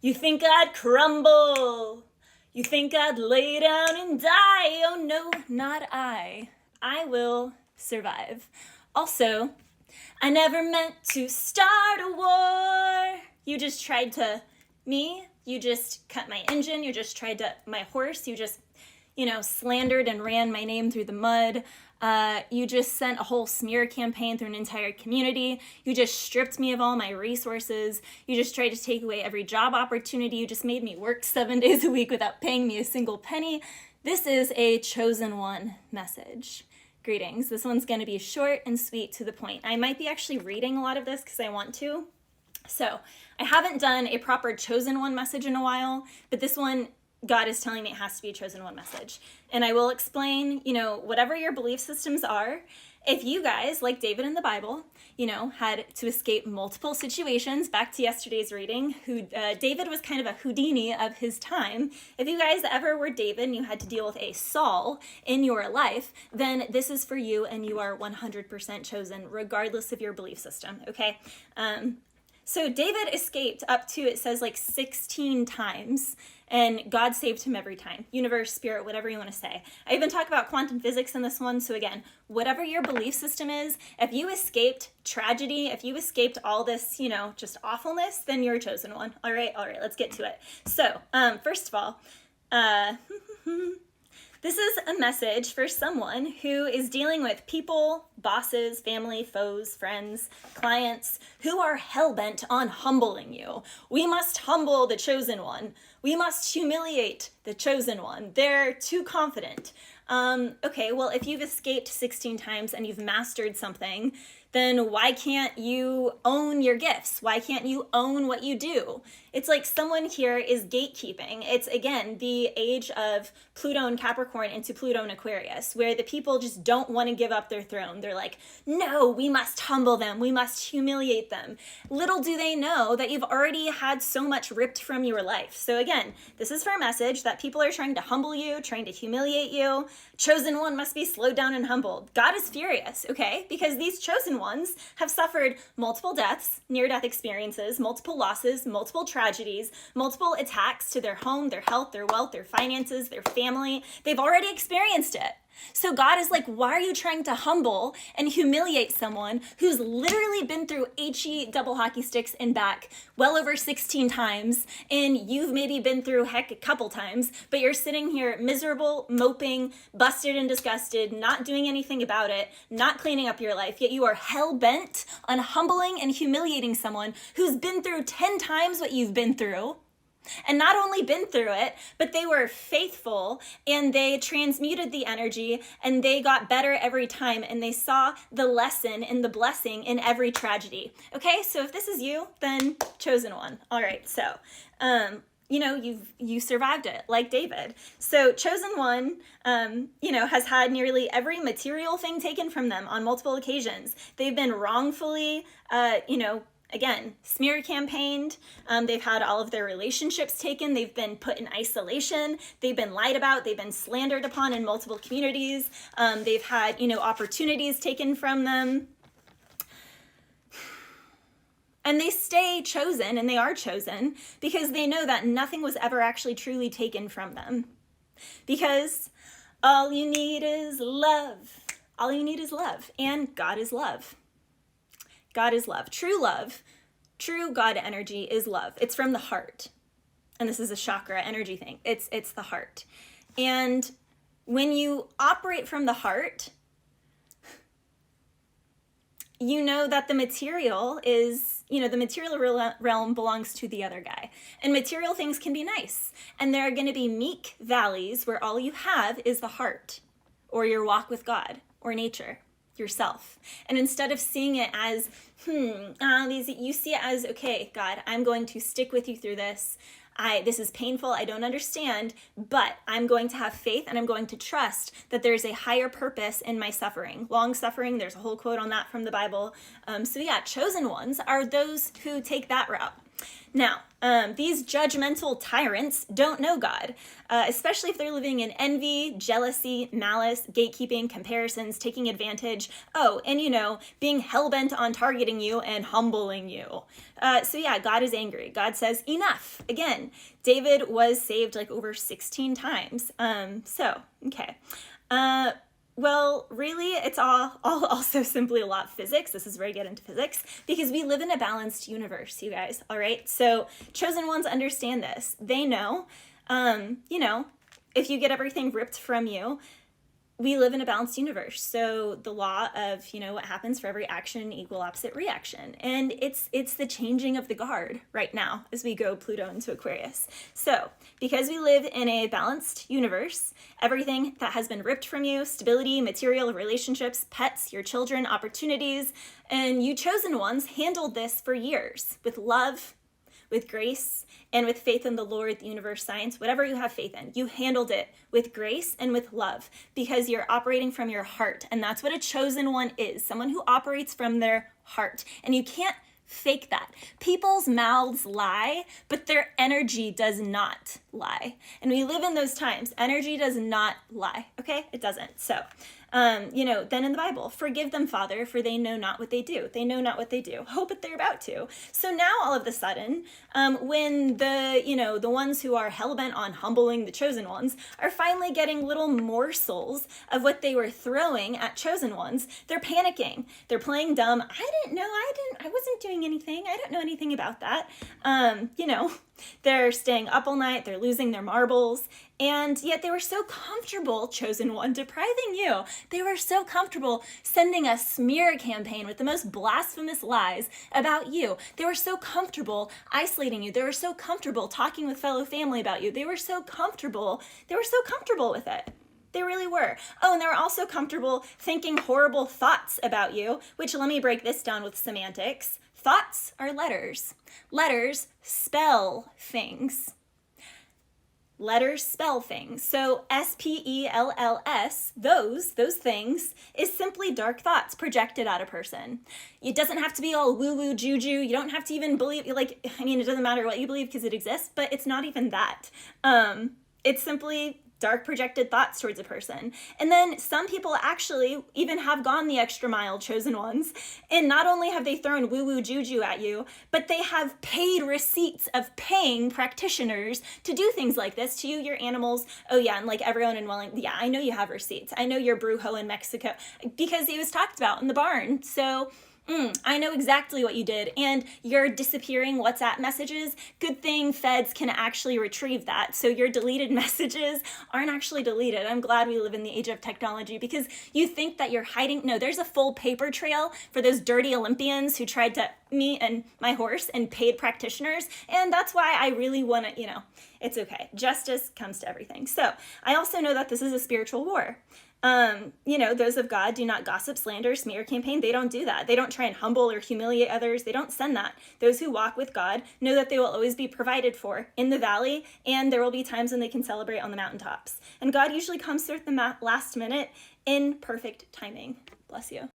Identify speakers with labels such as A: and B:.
A: You think I'd crumble. You think I'd lay down and die. Oh no, not I. I will survive. Also, I never meant to start a war. You just tried to, you just cut my engine. You just tried to, my horse. You just, slandered and ran my name through the mud. You just sent a whole smear campaign through an entire community. You just stripped me of all my resources. You just tried to take away every job opportunity. You just made me work 7 days a week without paying me a single penny. This is a chosen one message. Greetings. This one's going to be short and sweet to the point. I might be actually reading a lot of this because I want to. So I haven't done a proper chosen one message in a while, but this one, God is telling me it has to be a chosen one message. And I will explain, whatever your belief systems are. If you guys, like David in the Bible, had to escape multiple situations, back to yesterday's reading, David was kind of a Houdini of his time. If you guys ever were David and you had to deal with a Saul in your life, then this is for you and you are 100% chosen, regardless of your belief system, okay? So David escaped up to, it says 16 times, and God saved him every time. Universe, spirit, whatever you want to say. I even talk about quantum physics in this one. So again, whatever your belief system is, if you escaped tragedy, if you escaped all this, just awfulness, then you're a chosen one. All right, let's get to it. So, first of all, this is a message for someone who is dealing with people, bosses, family, foes, friends, clients who are hell-bent on humbling you. We must humble the chosen one. We must humiliate the chosen one. They're too confident. Okay, well, if you've escaped 16 times and you've mastered something, then why can't you own your gifts? Why can't you own what you do? It's like someone here is gatekeeping. It's, again, the age of Pluto and Capricorn into Pluto and Aquarius, where the people just don't want to give up their throne. They're like, no, we must humble them. We must humiliate them. Little do they know that you've already had so much ripped from your life. So again, this is for a message that people are trying to humble you, trying to humiliate you. Chosen one must be slowed down and humbled. God is furious, okay? Because these chosen ones have suffered multiple deaths, near-death experiences, multiple losses, multiple tragedies, multiple attacks to their home, their health, their wealth, their finances, their family. They've already experienced it. So God is like, why are you trying to humble and humiliate someone who's literally been through HE double hockey sticks and back well over 16 times, and you've maybe been through heck a couple times, but you're sitting here miserable, moping, busted and disgusted, not doing anything about it, not cleaning up your life, yet you are hell-bent on humbling and humiliating someone who's been through 10 times what you've been through. And not only been through it, but they were faithful and they transmuted the energy and they got better every time and they saw the lesson and the blessing in every tragedy. Okay, so if this is you, then chosen one. All right, so, you survived it like David. So chosen one, has had nearly every material thing taken from them on multiple occasions. They've been wrongfully, again, smear campaigned. They've had all of their relationships taken. They've been put in isolation. They've been lied about. They've been slandered upon in multiple communities. They've had, opportunities taken from them. And they stay chosen, and they are chosen because they know that nothing was ever actually truly taken from them. Because all you need is love. All you need is love. And God is love. God is love. True God energy is love. It's from the heart. And this is a chakra energy thing. It's the heart. And when you operate from the heart, you know that the material is, the material realm belongs to the other guy. And material things can be nice. And there are going to be meek valleys where all you have is the heart or your walk with God or nature. Yourself. And instead of seeing it as, you see it as, okay, God, I'm going to stick with you through this. This is painful. I don't understand, but I'm going to have faith and I'm going to trust that there's a higher purpose in my suffering. Long suffering, there's a whole quote on that from the Bible. Chosen ones are those who take that route. Now, These judgmental tyrants don't know God, especially if they're living in envy, jealousy, malice, gatekeeping, comparisons, taking advantage. Oh, and being hell-bent on targeting you and humbling you. So yeah, God is angry. God says, enough. Again, David was saved like over 16 times. Okay. Well, really, it's all also simply a lot of physics. This is where I get into physics, because we live in a balanced universe, you guys, all right? So chosen ones understand this. They know, if you get everything ripped from you, we live in a balanced universe. So the law of, what happens for every action, equal opposite reaction. And it's the changing of the guard right now as we go Pluto into Aquarius. So because we live in a balanced universe, everything that has been ripped from you, stability, material, relationships, pets, your children, opportunities, and you chosen ones handled this for years with love, with grace, and with faith in the Lord, the universe, science, whatever you have faith in. You handled it with grace and with love because you're operating from your heart. And that's what a chosen one is, someone who operates from their heart. And you can't fake that. People's mouths lie, but their energy does not lie. And we live in those times. Energy does not lie, okay? It doesn't. So, then in the Bible, forgive them, Father, for they know not what they do. They know not what they do. Hope that they're about to. So now all of a sudden, when the ones who are hell-bent on humbling the chosen ones are finally getting little morsels of what they were throwing at chosen ones, they're panicking. They're playing dumb. I wasn't doing anything. I don't know anything about that. They're staying up all night. They're losing their marbles. And yet they were so comfortable, chosen one, depriving you. They were so comfortable sending a smear campaign with the most blasphemous lies about you. They were so comfortable isolating you. They were so comfortable talking with fellow family about you. They were so comfortable with it. They really were. Oh, and they were also comfortable thinking horrible thoughts about you, which, let me break this down with semantics. Thoughts are letters. Letters spell things. Letters spell things. So S-P-E-L-L-S, those things, is simply dark thoughts projected at a person. It doesn't have to be all woo-woo juju. You don't have to even believe, it doesn't matter what you believe because it exists, but it's not even that. It's simply dark projected thoughts towards a person. And then some people actually even have gone the extra mile, chosen ones, and not only have they thrown woo-woo juju at you, but they have paid receipts of paying practitioners to do things like this to you, your animals. Oh yeah, and everyone in Wellington, yeah, I know you have receipts. I know your brujo in Mexico, because it was talked about in the barn. So I know exactly what you did, and your disappearing WhatsApp messages, good thing feds can actually retrieve that, so your deleted messages aren't actually deleted. I'm glad we live in the age of technology, because you think that you're hiding. No, there's a full paper trail for those dirty Olympians who tried to me and my horse and paid practitioners, and that's why I really want to, it's okay. Justice comes to everything. So I also know that this is a spiritual war. Those of God do not gossip, slander, smear campaign. They don't do that. They don't try and humble or humiliate others. They don't send that. Those who walk with God know that they will always be provided for in the valley, and there will be times when they can celebrate on the mountaintops. And God usually comes through at the last minute in perfect timing. Bless you.